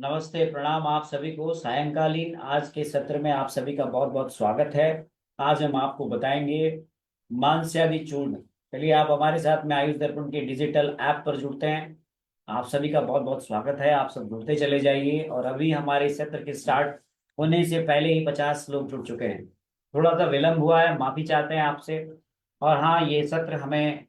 नमस्ते, प्रणाम आप सभी को। सायंकालीन आज के सत्र में आप सभी का बहुत बहुत स्वागत है। आज हम आपको बताएंगे मांस्यादि चूर्ण। चलिए, आप हमारे साथ में आयुष दर्पण के डिजिटल ऐप पर जुड़ते हैं। आप सभी का बहुत बहुत स्वागत है। आप सब जुड़ते चले जाइए। और अभी हमारे सत्र के स्टार्ट होने से पहले ही 50 लोग जुड़ चुके हैं। थोड़ा सा विलंब हुआ है, माफी चाहते हैं आपसे। और हाँ, ये सत्र हमें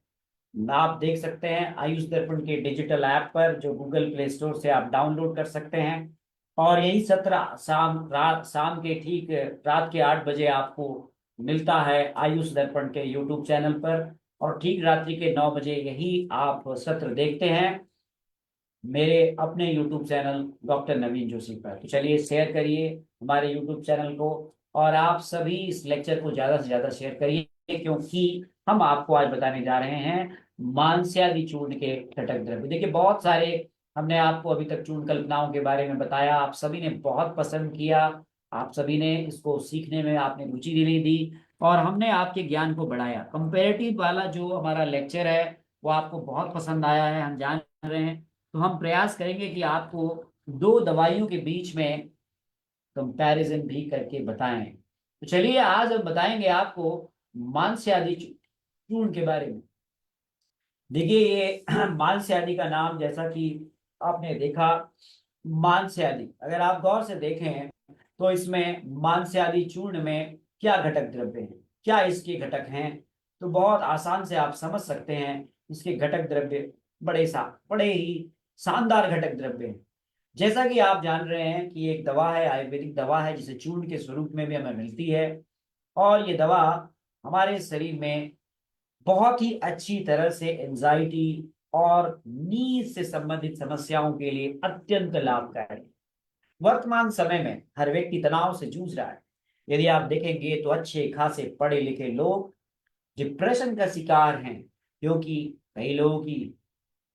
आप देख सकते हैं आयुष दर्पण के डिजिटल ऐप पर, जो गूगल प्ले स्टोर से आप डाउनलोड कर सकते हैं। और यही सत्र शाम के ठीक रात के 8 बजे आपको मिलता है आयुष दर्पण के यूट्यूब चैनल पर। और ठीक रात्रि के 9 बजे यही आप सत्र देखते हैं मेरे अपने यूट्यूब चैनल डॉक्टर नवीन जोशी पर। तो चलिए, शेयर करिए हमारे यूट्यूब चैनल को। और आप सभी इस लेक्चर को ज्यादा से ज्यादा शेयर करिए, क्योंकि हम आपको आज बताने जा रहे हैं मांस्यादि चूर्ण के घटक द्रव्य। देखिए, बहुत सारे हमने आपको अभी तक चूर्ण कल्पनाओं के बारे में बताया, आप सभी ने बहुत पसंद किया। आप सभी ने इसको सीखने में आपने रुचि नहीं दी। और हमने आपके ज्ञान को बढ़ाया। कंपेरेटिव वाला जो हमारा लेक्चर है वो आपको बहुत पसंद आया है, हम जान रहे हैं। तो हम प्रयास करेंगे कि आपको दो दवाइयों के बीच में कंपैरिजन भी करके बताएं। तो चलिए, आज हम बताएंगे आपको मांस्यादि चूर्ण के बारे में। देखिए, ये मांस्यादि का नाम, जैसा कि आपने देखा, मांस्यादि अगर आप गौर से देखें तो इसमें मांस्यादि चूर्ण में क्या घटक द्रव्य हैं, क्या इसके घटक हैं, तो बहुत आसान से आप समझ सकते हैं। इसके घटक द्रव्य बड़े ही शानदार घटक द्रव्य हैं। जैसा कि आप जान रहे हैं कि एक दवा है, आयुर्वेदिक दवा है, जिसे चूर्ण के स्वरूप में भी हमें मिलती है। और ये दवा हमारे शरीर में बहुत ही अच्छी तरह से एंजाइटी और नींद से संबंधित समस्याओं के लिए अत्यंत लाभकारी है। वर्तमान समय में हर व्यक्ति तनाव से जूझ रहा है। यदि आप देखेंगे तो अच्छे खासे पढ़े लिखे लोग डिप्रेशन का शिकार हैं, क्योंकि कई लोगों की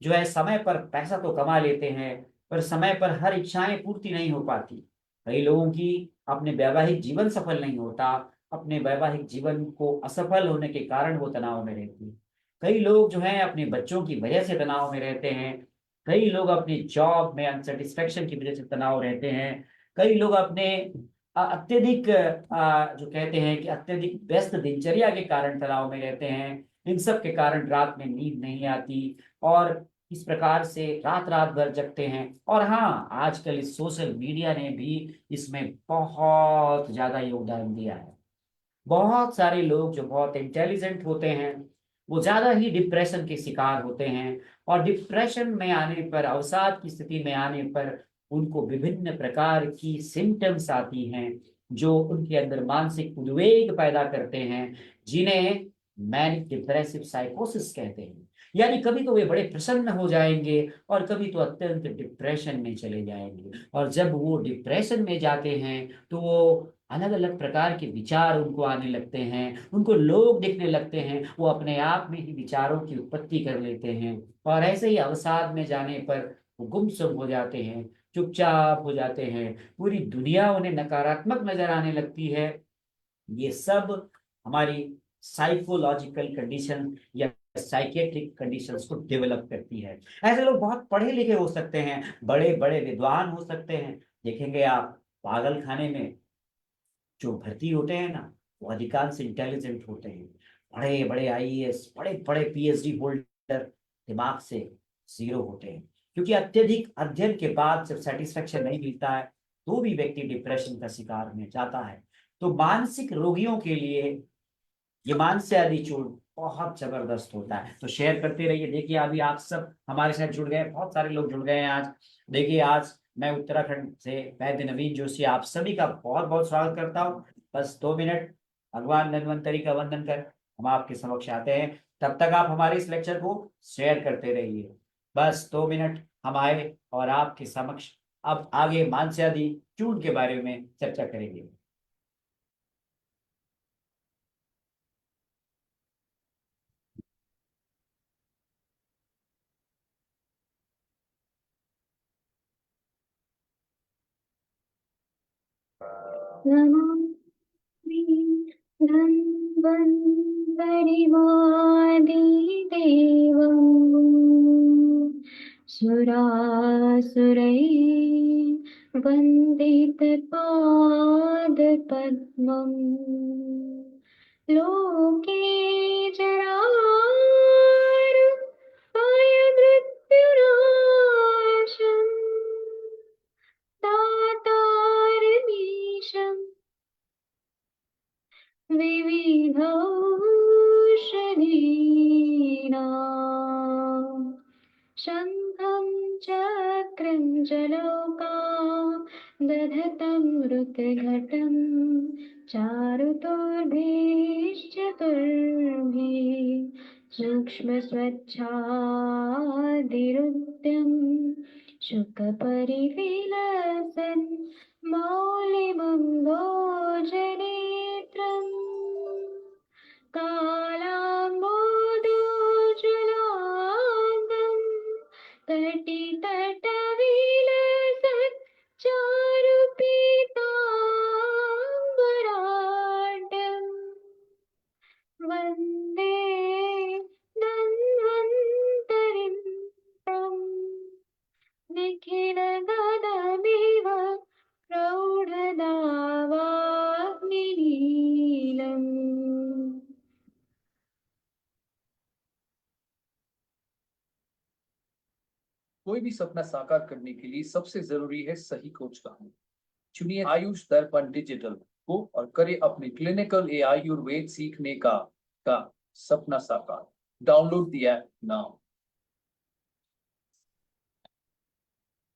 जो है समय पर पैसा तो कमा लेते हैं, पर समय पर हर इच्छाएं पूर्ति नहीं हो पाती। कई लोगों की अपने वैवाहिक जीवन सफल नहीं होता। अपने वैवाहिक जीवन को असफल होने के कारण वो तनाव में रहती है। कई लोग जो है अपने बच्चों की वजह से तनाव में रहते हैं। कई लोग अपनी जॉब में अनसेटिस्फेक्शन की वजह से तनाव रहते हैं। कई लोग अपने अत्यधिक जो कहते हैं कि अत्यधिक व्यस्त दिनचर्या के कारण तनाव में रहते हैं। इन सब के कारण रात में नींद नहीं आती। और इस प्रकार से रात रात भर जगते हैं। और हाँ, आजकल इस सोशल मीडिया ने भी इसमें बहुत ज्यादा योगदान दिया है। बहुत सारे लोग जो बहुत इंटेलिजेंट होते हैं वो ज्यादा ही डिप्रेशन के शिकार होते हैं। और डिप्रेशन में आने पर, अवसाद की स्थिति में आने पर उनको विभिन्न प्रकार की सिम्टम्स आती हैं, जो उनके अंदर मानसिक उद्वेग पैदा करते हैं, जिन्हें मैनिक डिप्रेसिव साइकोसिस कहते हैं। यानी कभी तो वे बड़े प्रसन्न हो जाएंगे और कभी तो अत्यंत डिप्रेशन में चले जाएंगे। और जब वो डिप्रेशन में जाते हैं तो वो अलग अलग प्रकार के विचार उनको आने लगते हैं, उनको लोग दिखने लगते हैं, वो अपने आप में ही विचारों की उत्पत्ति कर लेते हैं। और ऐसे ही अवसाद में जाने पर वो गुमसुम हो जाते हैं, चुपचाप हो जाते हैं। पूरी दुनिया उन्हें नकारात्मक नजर आने लगती है। ये सब हमारी साइकोलॉजिकल कंडीशन या साइकेट्रिक कंडीशंस को डेवलप करती है। ऐसे लोग बहुत पढ़े लिखे हो सकते हैं, बड़े बड़े विद्वान हो सकते हैं। देखेंगे आप, पागल खाने में जो भर्ती होते हैं ना, वो अधिकांश इंटेलिजेंट होते हैं। बड़े बड़े आईएएस, बड़े बड़े पीएचडी होल्डर दिमाग से जीरो होते हैं। क्योंकि अत्यधिक अध्ययन के बाद जब सेटिस्फेक्शन नहीं मिलता है तो भी व्यक्ति डिप्रेशन का शिकार में जाता है। तो मानसिक रोगियों के लिए ये मानसिक आदि चूर्ण बहुत जबरदस्त होता है। तो शेयर करते रहिए। देखिए, अभी आप सब हमारे साथ जुड़ गए, बहुत सारे लोग जुड़ गए हैं आज। देखिए, आज मैं उत्तराखंड से वैद्य नवीन जोशी आप सभी का बहुत बहुत स्वागत करता हूँ। बस 2 मिनट भगवान धन्वंतरी का वंदन कर हम आपके समक्ष आते हैं। तब तक आप हमारे इस लेक्चर को शेयर करते रहिए। बस 2 मिनट हम आए और आपके समक्ष अब आगे मानसिक चूर्ण के बारे में चर्चा करेंगे। नमामि धन्वन्तरिमादिदेवम् सुरासुरैः वन्दितपादपद्मम् लोके जरामृत्युनाशम् दातारमीशम् विविधौषधीनां शङ्खं चक्रं जलौका दधतं मृतघटं चारुतोर्भिश्चतुर्भिः सूक्ष्मस्वच्छादिरुद्यं शुकपरिविलसन् मौलिमम्बोजनेत्रम् कालाम्बोदोज्ज्वलाङ्गं कटितटविलसत् चारुपीताम्बराढ्यम् वन्दे धन्वन्तरिं तम् निखिलगदमिव प्रौढदावाग्निनीलम्। कोई भी सपना साकार करने के लिए सबसे जरूरी है सही कोच का। चुनिए आयुष दर्पण डिजिटल को और करे अपने क्लिनिकल आयुर्वेद सीखने का सपना साकार। Download the app now.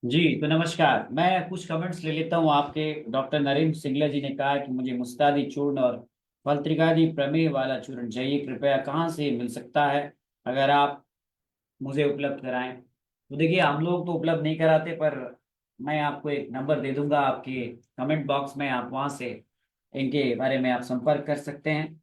जी तो नमस्कार, मैं कुछ कमेंट्स ले लेता हूँ आपके। डॉक्टर नरेंद्र सिंगला जी ने कहा कि मुझे मुस्तादी चूर्ण और पल्त्रिकादि प्रमेह वाला चूर्ण चाहिए, कृपया कहाँ से मिल सकता है, अगर आप मुझे उपलब्ध कराएं। तो देखिए, हम लोग तो उपलब्ध नहीं कराते, पर मैं आपको एक नंबर दे दूंगा आपके कमेंट बॉक्स में, आप वहां से इनके बारे में आप संपर्क कर सकते हैं।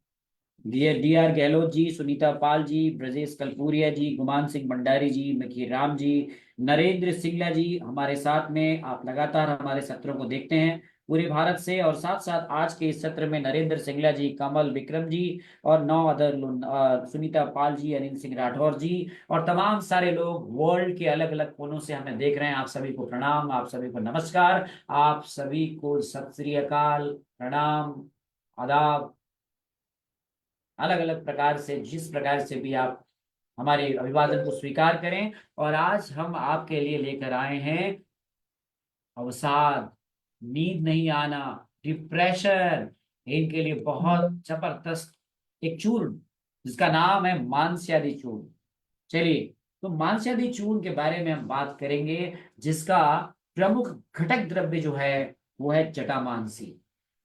डी आर गहलोत जी, सुनीता पाल जी, ब्रजेश कलपूरिया जी, गुमान सिंह भंडारी जी, मखीर राम जी, नरेंद्र सिंगला जी हमारे साथ में। आप लगातार हमारे सत्रों को देखते हैं पूरे भारत से, और साथ साथ आज के इस सत्र में नरेंद्र सिंगला जी, कमल विक्रम जी और 9 अदर सुनीता पाल जी, अनिल सिंह राठौर जी और तमाम सारे लोग वर्ल्ड के अलग अलग कोनों से हमें देख रहे हैं। आप सभी को प्रणाम, आप सभी को नमस्कार, आप सभी को सत श्री अकाल, प्रणाम, आदाब। अलग अलग प्रकार से, जिस प्रकार से भी आप हमारे अभिवादन को स्वीकार करें। और आज हम आपके लिए लेकर आए हैं अवसाद, नींद नहीं आना, डिप्रेशन, इनके लिए बहुत जबरदस्त एक चूर्ण जिसका नाम है मांस्यादि चूर्ण। चलिए, तो मांस्यादि चूर्ण के बारे में हम बात करेंगे, जिसका प्रमुख घटक द्रव्य जो है वो है जटामांसी।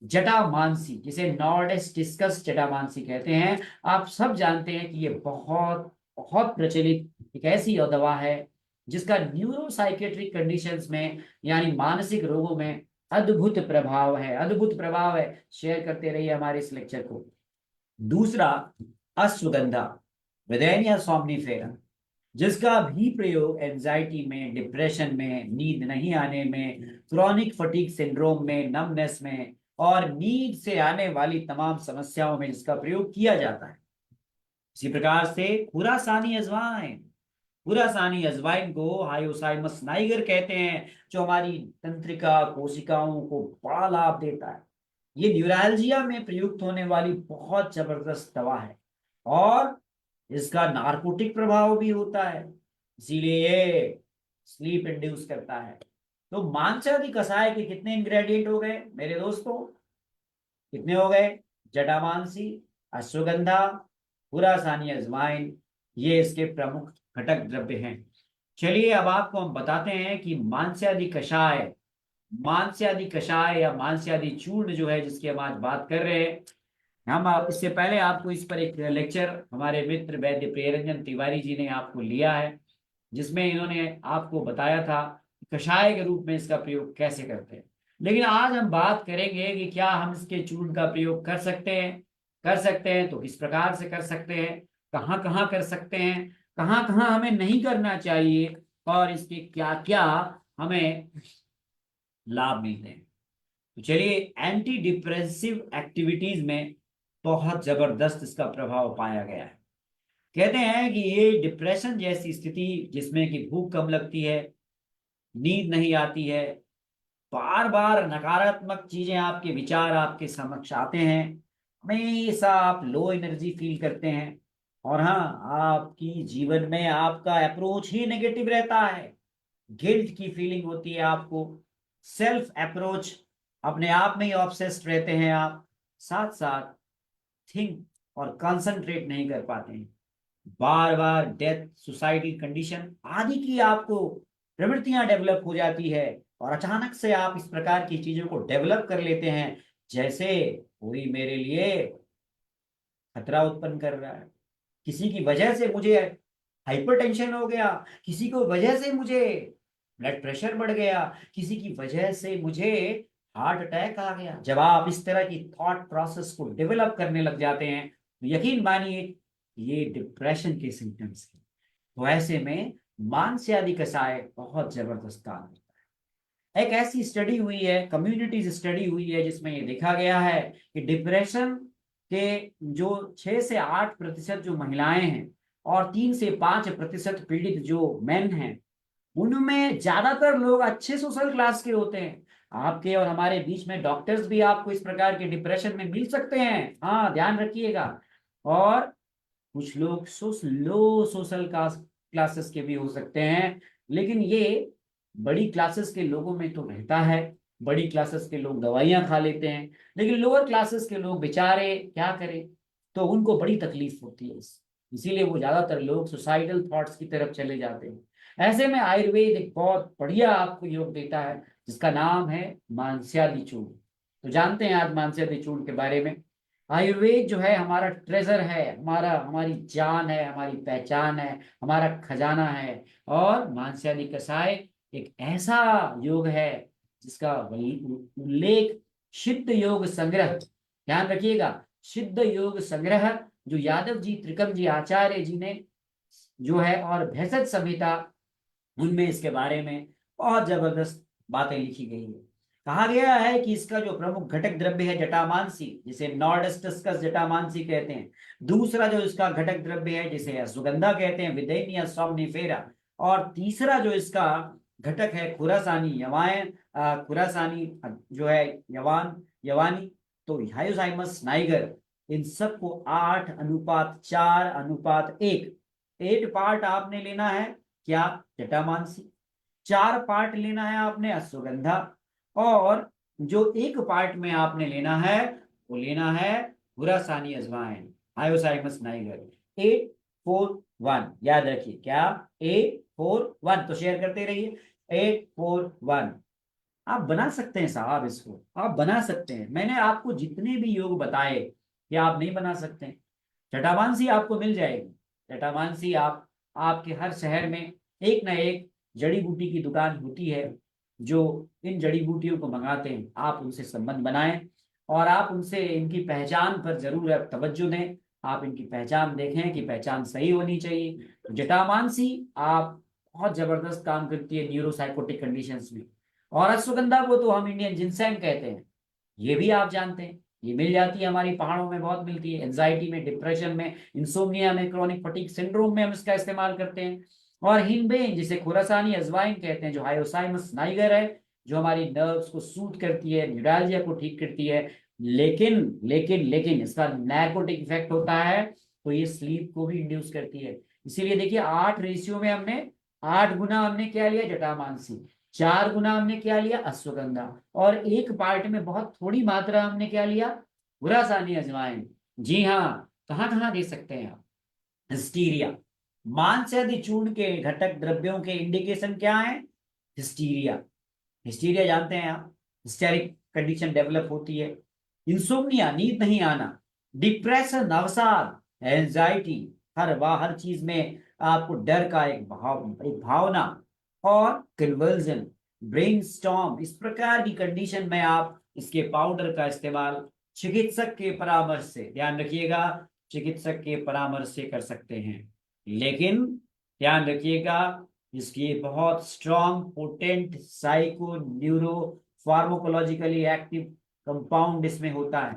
जटामांसी, जिसे नॉर्डिस डिस्कस जटामांसी कहते हैं। आप सब जानते हैं कि ये बहुत बहुत प्रचलित एक ऐसी दवा है जिसका न्यूरोसाइकेट्रिक कंडीशंस में, यानी मानसिक रोगों में अद्भुत प्रभाव है, अद्भुत प्रभाव है। शेयर करते रहिए हमारे इस लेक्चर को। दूसरा, अश्वगंधा, विदेनिया सोमनिफेरा, जिसका भी प्रयोग एंजाइटी में, डिप्रेशन में, नींद नहीं आने में, क्रॉनिक फटीग सिंड्रोम में, नमनेस में और नींद से आने वाली तमाम समस्याओं में जिसका प्रयोग किया जाता है। इसी प्रकार से खुरासानी अजवाइन, खुरासानी अजवाइन को हायोसाइमस नाइगर कहते हैं, जो हमारी तंत्रिका कोशिकाओं को बड़ा लाभ देता है। ये न्यूरैल्जिया में प्रयुक्त होने वाली बहुत जबरदस्त दवा है, और इसका नार्कोटिक प्रभाव भी होता है, इसीलिए ये स्लीप इंड्यूस करता है। तो मांसाहारी कषाय के कितने इंग्रेडिएंट हो गए मेरे दोस्तों? कितने हो गए? जटामांसी, अश्वगंधा, खुरासानी अजवाइन, ये इसके प्रमुख घटक द्रव्य हैं। चलिए, अब आपको हम बताते हैं कि मांसाहारी कषाय, मांसाहारी कषाय या मांसाहारी चूर्ण जो है, जिसकी हम आज बात कर रहे हैं, इससे पहले आपको इस पर एक लेक्चर हमारे मित्र वैद्य प्रियरंजन तिवारी जी ने आपको लिया है, जिसमें इन्होंने आपको बताया था कि कषाय के रूप में इसका प्रयोग कैसे करते हैं। लेकिन आज हम बात करेंगे कि क्या हम इसके चूर्ण का प्रयोग कर सकते हैं। कर सकते हैं तो किस प्रकार से कर सकते हैं, कहाँ कहाँ कर सकते हैं, कहाँ कहाँ हमें नहीं करना चाहिए, और इसके क्या क्या हमें लाभ मिलते हैं। तो चलिए, एंटी डिप्रेसिव एक्टिविटीज में बहुत जबरदस्त इसका प्रभाव पाया गया है। कहते हैं कि ये डिप्रेशन जैसी स्थिति, जिसमें कि भूख कम लगती है, नींद नहीं आती है, बार बार नकारात्मक चीजें, आपके विचार आपके समक्ष आते हैं, हमेशा आप लो एनर्जी फील करते हैं, और हाँ, आपकी जीवन में आपका अप्रोच ही नेगेटिव रहता है, गिल्ट की फीलिंग होती है आपको, सेल्फ अप्रोच, अपने आप में ही ऑब्सेस्ड रहते हैं आप, साथ साथ थिंक और कंसंट्रेट नहीं कर पाते हैं, बार बार डेथ, सुसाइडल कंडीशन आदि की आपको प्रवृत्तियां डेवलप हो जाती है, और अचानक से आप इस प्रकार की चीजों को डेवलप कर लेते हैं, जैसे कोई मेरे लिए खतरा उत्पन्न कर रहा है, किसी की वजह से मुझे हाइपरटेंशन हो गया, किसी को वजह से मुझे ब्लड प्रेशर बढ़ गया, किसी की वजह से मुझे हार्ट अटैक आ गया। जब आप इस तरह की थॉट प्रोसेस को डेवलप करने लग जाते हैं, तो यकीन मानिए ये डिप्रेशन के सिम्टम्स हैं। तो ऐसे में मानसिक कसाय बहुत जबरदस्त काम करता है। एक ऐसी स्टडी हुई है, कम्युनिटीज स्टडी हुई है, जिसमें ये देखा गया है कि डिप्रेशन के जो 6 से 8% जो महिलाएं हैं, और 3 से 5% पीड़ित जो मेन हैं, उनमें ज्यादातर लोग अच्छे सोशल क्लास के होते हैं। आपके और हमारे बीच में डॉक्टर्स भी आपको इस प्रकार के डिप्रेशन में मिल सकते हैं, हाँ ध्यान रखिएगा। और कुछ लोग लो सोशल क्लासेस के भी हो सकते हैं, लेकिन ये बड़ी क्लासेस के लोगों में तो रहता है, बड़ी क्लासेस के लोग दवाइयां खा लेते हैं, लेकिन लोअर क्लासेस के लोग बेचारे क्या करें, तो उनको बड़ी तकलीफ होती है, इसीलिए वो ज्यादातर लोग सुसाइडल थॉट्स की तरफ चले जाते हैं। ऐसे में आयुर्वेद एक बहुत बढ़िया आपको योग देता है, जिसका नाम है मांस्यादि चूर्ण। तो जानते हैं आज मांस्यादि चूर्ण के बारे में। आयुर्वेद जो है हमारा ट्रेजर है, हमारी जान है, हमारी पहचान है, हमारा खजाना है। और मांस्यादि कषाय एक ऐसा योग है जिसका उल्लेख सिद्ध योग संग्रह, ध्यान रखिएगा, सिद्ध योग संग्रह, जो यादव जी त्रिकम जी आचार्य जी ने जो है, और भेषज संहिता, उनमें इसके बारे में बहुत जबरदस्त बातें लिखी गई है। कहा गया है कि इसका जो प्रमुख घटक द्रव्य है जटामांसी, जिसे नॉर्डस्टस्कस जटामांसी कहते हैं। दूसरा जो इसका घटक द्रव्य है, जिसे अश्वगंधा कहते हैं, विदेनिया सोमनिफेरा। और तीसरा जो इसका घटक है खुरासानी यवान, खुरासानी जो है यवान यवानी, तो हायोसाइमस नाइगर। इन सबको 8:4:1, 8 पार्ट आपने लेना है क्या, जटामांसी, 4 पार्ट लेना है आपने अश्वगंधा, और जो 1 पार्ट में आपने लेना है वो लेना है खुरासानी अजवाइन, हायोसाइमस नाइगर। 8-4-1 याद रखिए, क्या 8-4-1, तो शेयर करते रहिए। 8-4-1 आप बना सकते हैं साहब, इसको आप बना सकते हैं। मैंने आपको जितने भी योग बताए, क्या आप नहीं बना सकते हैं? जटामांसी आपको मिल जाएगी। जटामांसी आप आपके हर शहर में एक ना एक जड़ी बूटी की दुकान होती है, जो इन जड़ी बूटियों को मंगाते हैं। आप उनसे संबंध बनाएं, और आप उनसे इनकी पहचान पर जरूर आप तवज्जो दें। आप इनकी पहचान देखें कि पहचान सही होनी चाहिए। तो जटामांसी आप बहुत जबरदस्त काम करती है न्यूरोसाइकोटिक कंडीशंस में। और अश्वगंधा को तो हम इंडियन जिनसैंग कहते हैं, ये भी आप जानते हैं, ये मिल जाती है हमारी पहाड़ों में, बहुत मिलती है। एंजाइटी में, डिप्रेशन में, इंसोम्निया में, क्रॉनिक फटीग सिंड्रोम में हम इसका इस्तेमाल करते हैं। और हिनबेन, जिसे खुरासानी अजवाइन कहते हैं, जो हायोसाइमस नाइगर है, जो हमारी नर्व्स को सूट करती है, न्यूरालजिया को ठीक करती है। लेकिन लेकिन लेकिन इसका नैर्कोटिक इफेक्ट होता है, तो ये स्लीप को भी इंड्यूस करती है। इसीलिए देखिए 8 रेशियो में हमने 8 गुना हमने क्या लिया, जटामांसी, 4 गुना हमने क्या लिया, अश्वगंधा, और 1 पार्ट में बहुत थोड़ी मात्रा हमने क्या लिया, खुरासानी अजवाइन। जी हाँ, कहाँ कहाँ दे सकते हैं आप, हिस्टीरिया। मांस्यादि चूर्ण के घटक द्रव्यों के इंडिकेशन क्या है, हिस्टीरिया। हिस्टीरिया जानते हैं आप, हिस्टेरिक कंडीशन डेवलप होती है, इंसोम्निया, नींद नहीं आना, डिप्रेशन, अवसाद, एंजाइटी, हर चीज में आपको डर का एक भावना, और कन्वर्जन, ब्रेन स्टॉर्म, इस प्रकार की कंडीशन में आप इसके पाउडर का इस्तेमाल चिकित्सक के परामर्श से, ध्यान रखिएगा, चिकित्सक के परामर्श से कर सकते हैं। लेकिन ध्यान रखिएगा, इसकी बहुत strong potent psycho neuro pharmacologically active compound इसमें होता है।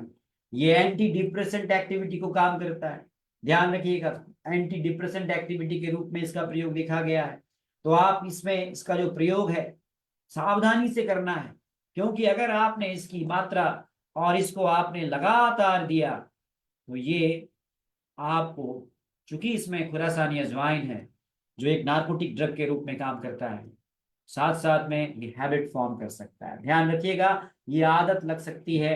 ये एंटी डिप्रेसेंट एक्टिविटी को काम करता है, ध्यान रखिएगा, एंटी डिप्रेसेंट एक्टिविटी के रूप में इसका प्रयोग देखा गया है। तो आप इसमें इसका जो प्रयोग है सावधानी से करना है, क्योंकि अगर आपने इसकी मात्रा और इसको आपने लगातार दिया तो ये आपको, चूंकि इसमें खुरासानी अजवाइन है जो एक नार्कोटिक ड्रग के रूप में काम करता है, साथ साथ में ये हैबिट फॉर्म कर सकता है। ध्यान रखिएगा, ये आदत लग सकती है,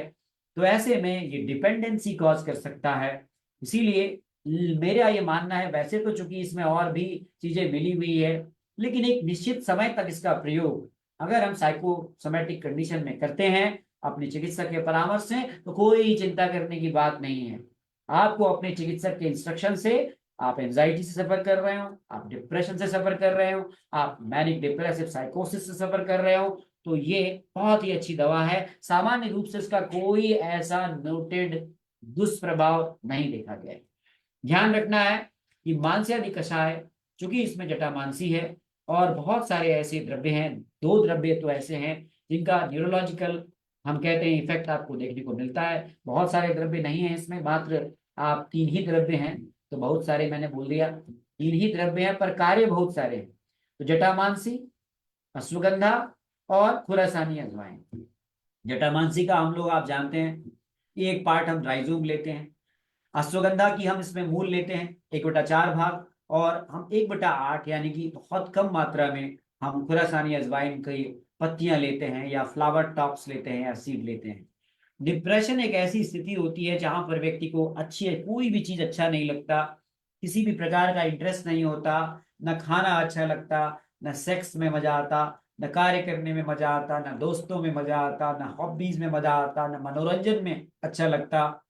तो ऐसे में ये डिपेंडेंसी कॉज कर सकता है। इसीलिए मेरा ये मानना है, वैसे तो चूंकि इसमें और भी चीजें मिली हुई है, लेकिन एक निश्चित समय तक इसका प्रयोग अगर हम साइकोसोमेटिक कंडीशन में करते हैं अपने चिकित्सक के परामर्श से, तो कोई चिंता करने की बात नहीं है। आपको अपने चिकित्सक के इंस्ट्रक्शन से, आप एंजाइटी से सफर कर रहे हो, आप डिप्रेशन से सफर कर रहे हो, आप मैनिक डिप्रेसिव साइकोसिस से सफर कर रहे हो, तो ये बहुत ही अच्छी दवा है। सामान्य रूप से इसका कोई ऐसा नोटेड दुष्प्रभाव नहीं देखा गया है। ध्यान रखना है कि मांस्यादि कषाय, चूंकि इसमें जटामांसी है और बहुत सारे ऐसे द्रव्य हैं, 2 द्रव्य तो ऐसे हैं जिनका न्यूरोलॉजिकल हम कहते हैं इफेक्ट आपको देखने को मिलता है। बहुत सारे द्रव्य नहीं है इसमें, मात्र आप 3 ही द्रव्य हैं, तो बहुत सारे मैंने बोल दिया, 3 ही द्रव्य हैं पर कार्य बहुत सारे हैं। तो जटामांसी, अश्वगंधा और खुरासानी अजवाइन। जटामांसी का हम लोग आप जानते हैं एक पार्ट हम राइजोम लेते हैं, अश्वगंधा की हम इसमें मूल लेते हैं 1/4 भाग, और हम 1/8 यानी कि बहुत कम मात्रा में हम खुरासानी अजवाइन की पत्तियां लेते हैं या फ्लावर टॉप्स लेते हैं या सीड लेते हैं। डिप्रेशन एक ऐसी स्थिति होती है जहां पर व्यक्ति को अच्छी कोई भी चीज अच्छा नहीं लगता, किसी भी प्रकार का इंटरेस्ट नहीं होता, न खाना अच्छा लगता, न सेक्स में मजा आता, न कार्य करने में मजा आता, न दोस्तों में मजा आता, न हॉबीज में मजा आता, न मनोरंजन में अच्छा लगता।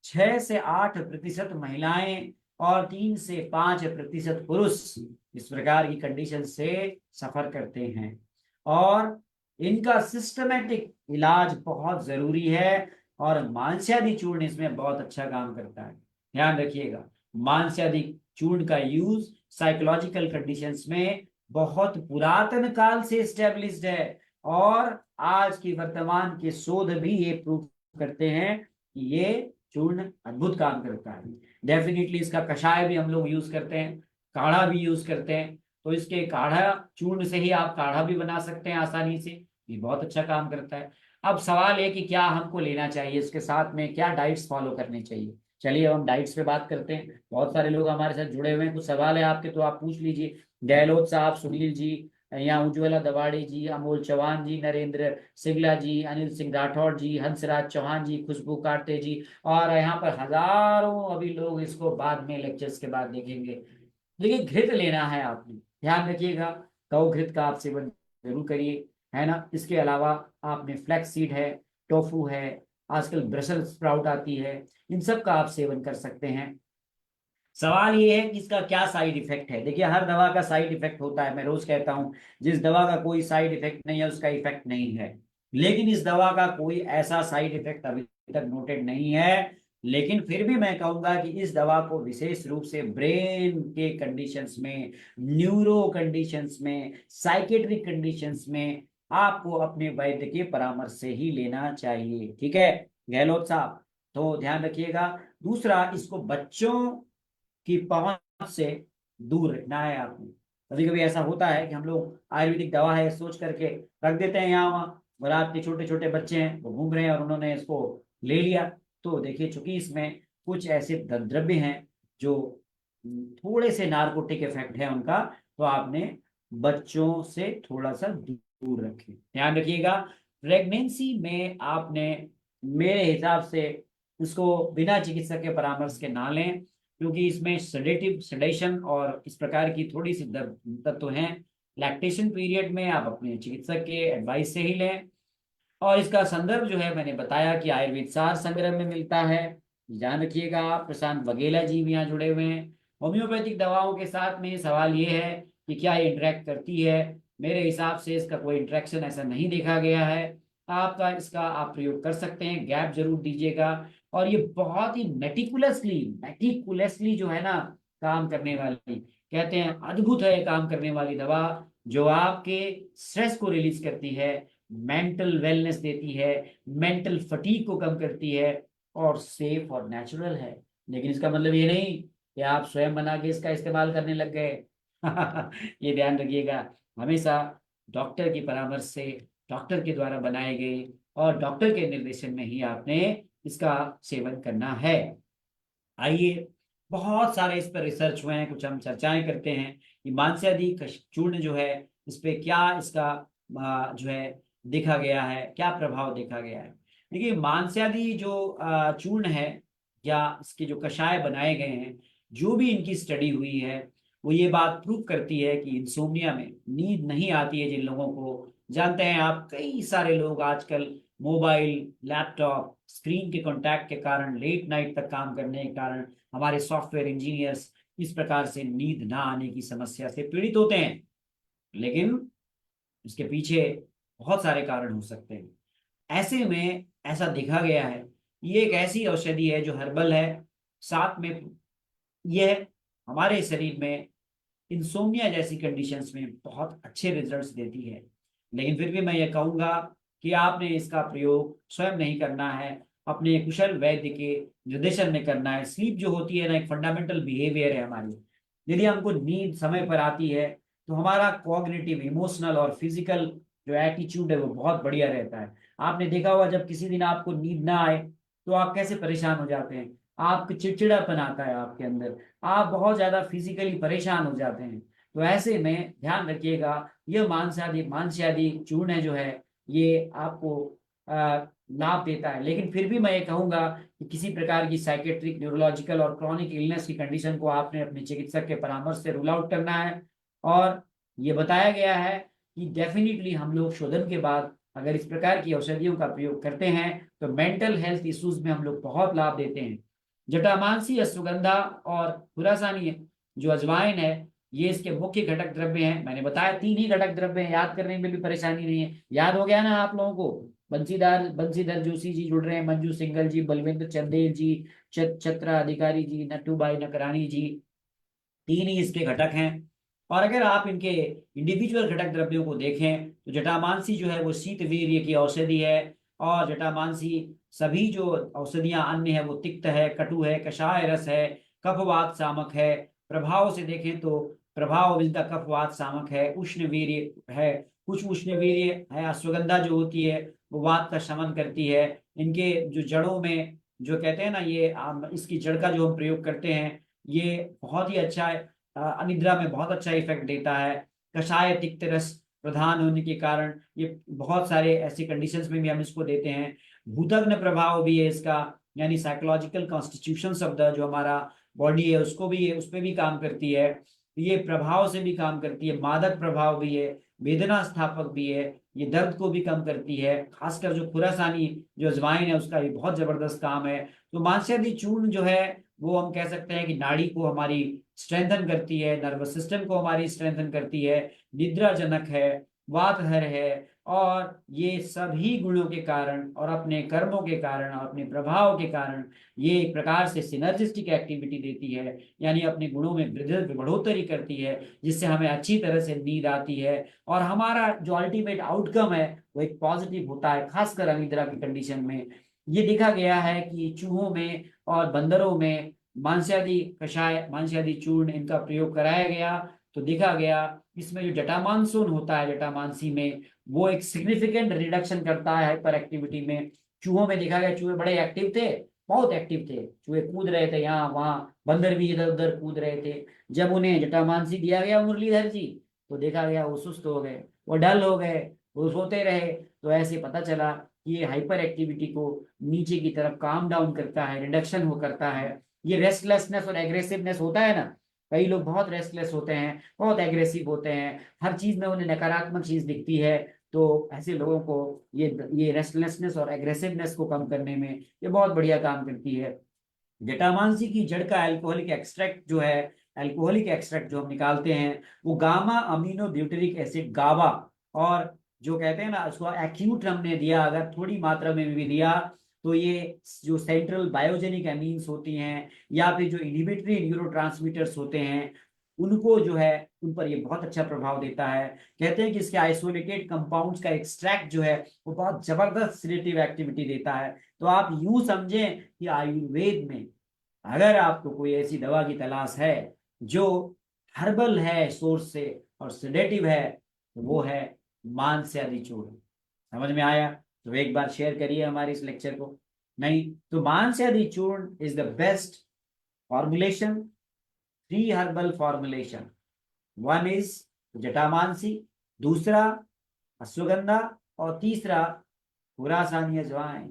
6 से 8% महिलाएं और 3 से 5% पुरुष इस प्रकार की कंडीशन से सफर करते हैं, और इनका सिस्टमेटिक इलाज बहुत जरूरी है, और मांस्यादि चूर्ण इसमें बहुत अच्छा काम करता है। ध्यान रखिएगा, मांस्यादि चूर्ण का यूज साइकोलॉजिकल कंडीशंस में बहुत पुरातन काल से एस्टेब्लिश्ड है, और आज की वर्तमान के शोध भी ये प्रूव करते हैं कि ये चूर्ण अद्भुत काम करता है। डेफिनेटली इसका कषाय भी हम लोग यूज करते हैं, काढ़ा भी यूज करते हैं, तो इसके काढ़ा चूर्ण से ही आप काढ़ा भी बना सकते हैं आसानी से, ये बहुत अच्छा काम करता है। अब सवाल है कि क्या हमको लेना चाहिए, इसके साथ में क्या डाइट्स फॉलो करने चाहिए। चलिए अब हम डाइट्स पे बात करते हैं। बहुत सारे लोग हमारे साथ जुड़े हुए हैं, कुछ सवाल है आपके तो आप पूछ लीजिए। गहलोत साहब, सुनील जी, यहाँ उज्ज्वला दवाड़ी जी, अमोल चौहान जी, नरेंद्र सिंगला जी, अनिल सिंह राठौड़ जी, हंसराज चौहान जी, खुशबू काटे जी, और यहाँ पर हजारों अभी लोग इसको बाद में लेक्चर्स के बाद देखेंगे। देखिए, घृत लेना है आपने, ध्यान रखिएगा, गौ घृत का आप सेवन जरूर करिए, है ना। इसके अलावा आपने फ्लैक्स सीड है, टोफू है, आजकल ब्रसल स्प्राउट आती है, इन सब का आप सेवन कर सकते हैं। सवाल ये है कि इसका क्या साइड इफेक्ट है। देखिए, हर दवा का साइड इफेक्ट होता है, मैं रोज कहता हूं जिस दवा का कोई साइड इफेक्ट नहीं है उसका इफेक्ट नहीं है, लेकिन इस दवा का कोई ऐसा साइड इफेक्ट अभी तक नोटेड नहीं है। लेकिन फिर भी मैं कहूंगा कि इस दवा को विशेष रूप से ब्रेन के कंडीशंस में, न्यूरो कंडीशंस में, साइकेट्रिक कंडीशंस में आपको अपने वैद्य के परामर्श से ही लेना चाहिए। ठीक है गहलोत साहब, तो ध्यान रखिएगा। दूसरा, इसको बच्चों की पहुंच से दूर रखना है आपने। कभी कभी ऐसा होता है कि हम लोग आयुर्वेदिक दवा है सोच करके रख देते हैं यहाँ वहाँ, और आपके छोटे छोटे बच्चे हैं वो घूम रहे हैं और उन्होंने इसको ले लिया। तो देखिए, चूंकि इसमें कुछ ऐसे द्रव्य हैं जो थोड़े से नार्कोटिक इफेक्ट है उनका, तो आपने बच्चों से थोड़ा सा दूर रखें। ध्यान रखिएगा, प्रेगनेंसी में आपने मेरे हिसाब से उसको बिना चिकित्सक के परामर्श के ना लें, क्योंकि इसमें सेडेशन और इस प्रकार की थोड़ी सी तत्व हैं। लैक्टेशन पीरियड में आप अपने चिकित्सक के एडवाइस से ही लें, और इसका संदर्भ जो है मैंने बताया कि आयुर्वेद सार संग्रह में मिलता है। ध्यान रखिएगा, प्रशांत वघेला जी भी यहाँ जुड़े हुए हैं। होम्योपैथिक दवाओं के साथ में सवाल ये है कि क्या ये इंटरेक्ट करती है। मेरे हिसाब से इसका कोई इंटरेक्शन ऐसा नहीं देखा गया है। आपका इसका आप प्रयोग कर सकते हैं, गैप जरूर दीजिएगा। और ये बहुत ही मेटिकुलसली जो है ना काम करने वाली, कहते हैं अद्भुत है काम करने वाली दवा, जो आपके स्ट्रेस को रिलीज करती है, मेंटल वेलनेस देती है, मेंटल फटीग को कम करती है, और सेफ और नेचुरल है। लेकिन इसका मतलब ये नहीं कि आप स्वयं बना के इसका इस्तेमाल करने लग गए। ये ध्यान रखिएगा, हमेशा डॉक्टर की परामर्श से डॉक्टर के द्वारा बनाए गए और डॉक्टर के निर्देशन में ही आपने इसका सेवन करना है। आइए, बहुत सारे इस पर रिसर्च हुए हैं, कुछ हम चर्चाएं करते हैं कि मांसाहारी चूर्ण जो है इस पे क्या इसका जो है देखा गया है, क्या प्रभाव देखा गया है। देखिए, मांसाहारी जो चूर्ण है या इसके जो कषाय बनाए गए हैं, जो भी इनकी स्टडी हुई है वो ये बात प्रूव करती है कि इंसोम्निया में नींद नहीं आती है जिन लोगों को, जानते हैं आप, कई सारे लोग आजकल मोबाइल, लैपटॉप, स्क्रीन के कांटेक्ट के कारण, लेट नाइट तक काम करने के कारण हमारे सॉफ्टवेयर इंजीनियर्स इस प्रकार से नींद ना आने की समस्या से पीड़ित होते हैं। लेकिन इसके पीछे बहुत सारे कारण हो सकते हैं। ऐसे में ऐसा देखा गया है, ये एक ऐसी औषधि है जो हर्बल है, साथ में यह हमारे शरीर में इंसोम्निया जैसी कंडीशंस में बहुत अच्छे रिजल्ट्स देती है। लेकिन फिर भी मैं ये कहूंगा कि आपने इसका प्रयोग स्वयं नहीं करना है, अपने कुशल वैद्य के निर्देशन में करना है। स्लीप जो होती है ना, एक फंडामेंटल बिहेवियर है हमारी। यदि हमको नींद समय पर आती है तो हमारा कॉग्निटिव, इमोशनल और फिजिकल जो एटीट्यूड है वो बहुत बढ़िया रहता है। आपने देखा होगा, जब किसी दिन आपको नींद ना आए तो आप कैसे परेशान हो जाते हैं, आपको चिड़चिड़ापन आता है आपके अंदर, आप बहुत ज्यादा फिजिकली परेशान हो जाते हैं। तो ऐसे में ध्यान रखिएगा, यह मांसाहारी चूर्ण जो है ये आपको लाभ देता है। लेकिन फिर भी मैं ये कहूंगा कि किसी प्रकार की साइकेट्रिक, न्यूरोलॉजिकल और क्रॉनिक इलनेस की कंडीशन को आपने अपने चिकित्सक के परामर्श से रूल आउट करना है। और ये बताया गया है कि डेफिनेटली हम लोग शोधन के बाद अगर इस प्रकार की औषधियों का प्रयोग करते हैं तो मेंटल हेल्थ इश्यूज में हम लोग बहुत लाभ देते हैं। जटामांसी, अश्वगंधा और खुरासानी जो अजवाइन है, ये इसके मुख्य घटक द्रव्य हैं। मैंने बताया 3 ही घटक द्रव्य हैं, याद करने में भी परेशानी नहीं है। याद हो गया ना आप लोगों को? बंसीधर जोशी जी जुड़ रहे हैं, मंजू सिंगल जी, बलविंद्र चंदेल जी, छत्रा अधिकारी जी, नट्टू भाई नकरानी जी, 3 ही इसके घटक हैं। और अगर आप इनके इंडिविजुअल घटक द्रव्यों को देखें तो जटामांसी जो है वो शीत वीर्य की औषधि है। और जटामांसी सभी जो औषधियां अन्य है वो तिक्त है, कटु है, कषाय रस है, कफवात शामक है। प्रभाव से देखें तो प्रभाव इनका कफवात शामक है, उष्ण वीर्य है, कुछ उष्ण वीर्य है। अश्वगंधा जो होती है वो वात का शमन करती है। इनके जो जड़ों में जो कहते हैं ना, ये इसकी जड़ का जो हम प्रयोग करते हैं ये बहुत ही अच्छा है, अनिद्रा में बहुत अच्छा इफेक्ट देता है। कषाय तिक्त रस प्रधान होने के कारण ये बहुत सारे ऐसी कंडीशंस में भी हम इसको देते हैं। भूतग्न प्रभाव भी है इसका, यानी साइकोलॉजिकल कॉन्स्टिट्यूशन ऑफ द जो हमारा बॉडी है उसको भी, उस पर भी काम करती है। ये प्रभाव से भी काम करती है, मादक प्रभाव भी है, वेदना स्थापक भी है, ये दर्द को भी कम करती है। खासकर जो खुरासानी जो अजवाइन है उसका भी बहुत जबरदस्त काम है। तो मांसाहारी चूर्ण जो है वो हम कह सकते हैं कि नाड़ी को हमारी स्ट्रेंथन करती है, नर्वस सिस्टम को हमारी स्ट्रेंथन करती है, निद्राजनक है, वातहर है। और ये सभी गुणों के कारण और अपने कर्मों के कारण और अपने प्रभाव के कारण ये एक प्रकार से सिनर्जिस्टिक एक्टिविटी देती है, यानी अपने गुणों में बढ़ोतरी करती है, जिससे हमें अच्छी तरह से नींद आती है। और हमारा जो अल्टीमेट आउटकम है वो एक पॉजिटिव होता है, खासकर अनिद्रा की कंडीशन में। ये देखा गया है कि चूहों में और बंदरों में मांसाहारी कषाय, मांसाहारी चूर्ण इनका प्रयोग कराया गया तो देखा गया इसमें जो जटामांसोन होता है जटामांसी में, वो एक सिग्निफिकेंट रिडक्शन करता है हाइपर एक्टिविटी में। चूहों में देखा गया चूहे बड़े एक्टिव थे, बहुत एक्टिव थे, चूहे कूद रहे थे यहाँ वहां, बंदर भी इधर उधर कूद रहे थे। जब उन्हें जटामांसी दिया गया मुरलीधर जी तो देखा गया वो सुस्त हो गए, वो डल हो गए, वो सोते रहे। तो ऐसे पता चला कि ये हाइपर एक्टिविटी को नीचे की तरफ काम डाउन करता है, रिडक्शन वो करता है। ये रेस्टलेसनेस और एग्रेसिवनेस होता है ना, कई लोग बहुत रेस्टलेस होते हैं, बहुत एग्रेसिव होते हैं, हर चीज में उन्हें नकारात्मक चीज दिखती है। तो ऐसे लोगों को ये रेस्टलेसनेस और एग्रेसिवनेस को कम करने में ये बहुत बढ़िया काम करती है। जटामांसी की जड़ का अल्कोहलिक एक्सट्रैक्ट जो है, अल्कोहलिक एक्सट्रैक्ट जो हम निकालते हैं वो गामा अमीनो ब्यूटेरिक एसिड, गाबा, और जो कहते हैं ना उसको एक्यूट हमने दिया, अगर थोड़ी मात्रा में भी दिया तो ये जो सेंट्रल बायोजेनिक एमीन्स होती हैं या फिर जो इनहिबिटरी न्यूरोट्रांसमीटर्स होते हैं उनको जो है उन पर ये बहुत अच्छा प्रभाव देता है। कहते हैं कि इसके आइसोलेटेड कंपाउंड्स का एक्सट्रैक्ट जो है वो बहुत जबरदस्त सिलेक्टिव एक्टिविटी देता है। तो आप यूं समझें कि आयुर्वेद में अगर आपको कोई ऐसी दवा की तलाश है जो हर्बल है सोर्स से और सेडेटिव है तो वो है मांसाहारी चूर्ण। समझ में आया? तो एक बार शेयर करिए हमारे इस लेक्चर को। नहीं तो मांसाहारी चूर्ण is the best formulation, 3 herbal formulation. One is jatamansi, दूसरा अश्वगंधा और तीसरा खुरासानी अजवाइन।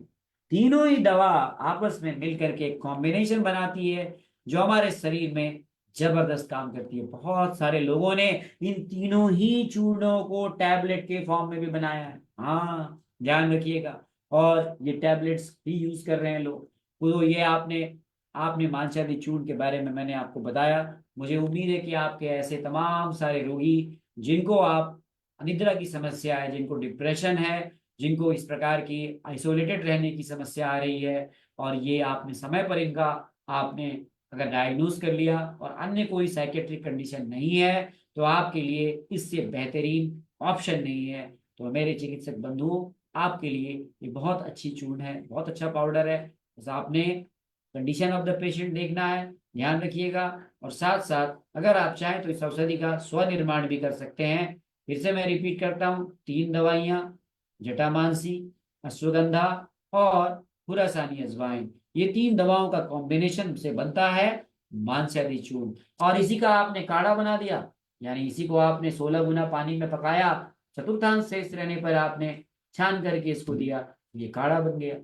तीनों ही दवा आपस में मिलकर के एक कॉम्बिनेशन बनाती है जो हमारे शरीर में जबरदस्त काम करती है। बहुत सारे लोगों ने इन तीनों ही चूर्णों को टैबलेट के फॉर्म में भी बनाया है, हाँ ध्यान रखिएगा। और ये टैबलेट्स भी यूज कर रहे हैं लोग। तो ये आपने आपने मांसाहारी चूर्ण के बारे में मैंने आपको बताया। मुझे उम्मीद है कि आपके ऐसे तमाम सारे रोगी जिनको आप अनिद्रा की समस्या है, जिनको डिप्रेशन है, जिनको इस प्रकार की आइसोलेटेड रहने की समस्या आ रही है, और ये आपने समय पर इनका आपने अगर डायग्नोज कर लिया और अन्य कोई साइकेट्रिक कंडीशन नहीं है तो आपके लिए इससे बेहतरीन ऑप्शन नहीं है। तो मेरे चिकित्सक बंधुओं, आपके लिए ये बहुत अच्छी चूर्ण है, बहुत अच्छा पाउडर है। बस आपने कंडीशन ऑफ द पेशेंट देखना है, ध्यान रखिएगा। और साथ साथ अगर आप चाहें तो इस औषधि का स्वनिर्माण भी कर सकते हैं। फिर से मैं रिपीट करता हूँ, 3 दवाइयाँ, जटामांसी, अश्वगंधा और खुरासानी अजवाइन, ये 3 दवाओं का कॉम्बिनेशन से बनता है मांसाहारी चूर्ण। और इसी का आपने काढ़ा बना दिया, यानी इसी को आपने 16 गुना पानी में पकाया, चतुर्थांश शेष रहने पर आपने छान करके इसको दिया, ये काढ़ा बन गया।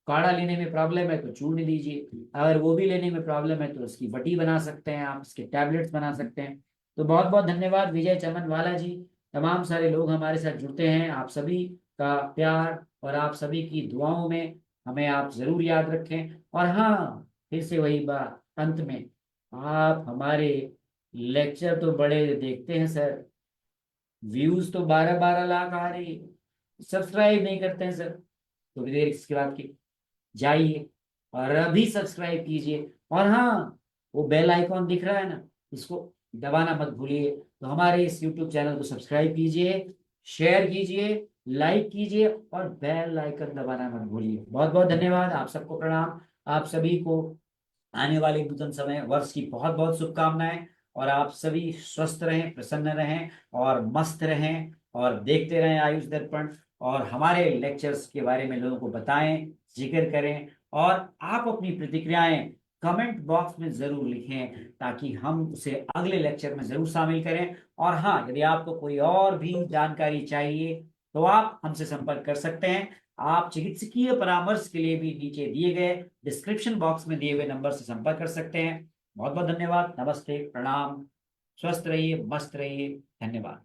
काढ़ा लेने में प्रॉब्लम है तो चूर्ण दीजिए, अगर वो भी लेने में प्रॉब्लम है तो उसकी बटी बना सकते हैं आप, इसके टैबलेट्स बना सकते हैं। तो बहुत बहुत धन्यवाद विजय चमन वाला जी। तमाम सारे लोग हमारे साथ जुड़ते हैं, आप सभी का प्यार और आप सभी की दुआओं में हमें आप जरूर याद रखें। और हाँ, फिर से वही बात अंत में, आप हमारे लेक्चर तो बड़े देखते हैं सर, व्यूज तो 12-12 लाख आ रही है, सब्सक्राइब नहीं करते हैं सर। तो देर इसके बाद की जाइए और अभी सब्सक्राइब कीजिए। और हाँ, वो बेल आइकॉन दिख रहा है ना, इसको दबाना मत भूलिए। तो हमारे इस यूट्यूब चैनल को सब्सक्राइब कीजिए, शेयर कीजिए, लाइक कीजिए और बेल आइकन दबाना मत भूलिए। बहुत बहुत धन्यवाद, आप सबको प्रणाम। आप सभी को आने वाले नूतन समय वर्ष की बहुत बहुत शुभकामनाएं। और आप सभी स्वस्थ रहें, प्रसन्न रहें और मस्त रहें, और देखते रहें आयुष दर्पण। और हमारे लेक्चर्स के बारे में लोगों को बताएं, जिक्र करें, और आप अपनी प्रतिक्रियाएं कमेंट बॉक्स में जरूर लिखें ताकि हम उसे अगले लेक्चर में जरूर शामिल करें। और हाँ, यदि आपको कोई और भी जानकारी चाहिए तो आप हमसे संपर्क कर सकते हैं। आप चिकित्सकीय परामर्श के लिए भी नीचे दिए गए डिस्क्रिप्शन बॉक्स में दिए हुए नंबर से संपर्क कर सकते हैं। बहुत बहुत धन्यवाद, नमस्ते, प्रणाम, स्वस्थ रहिए, मस्त रहिए, धन्यवाद।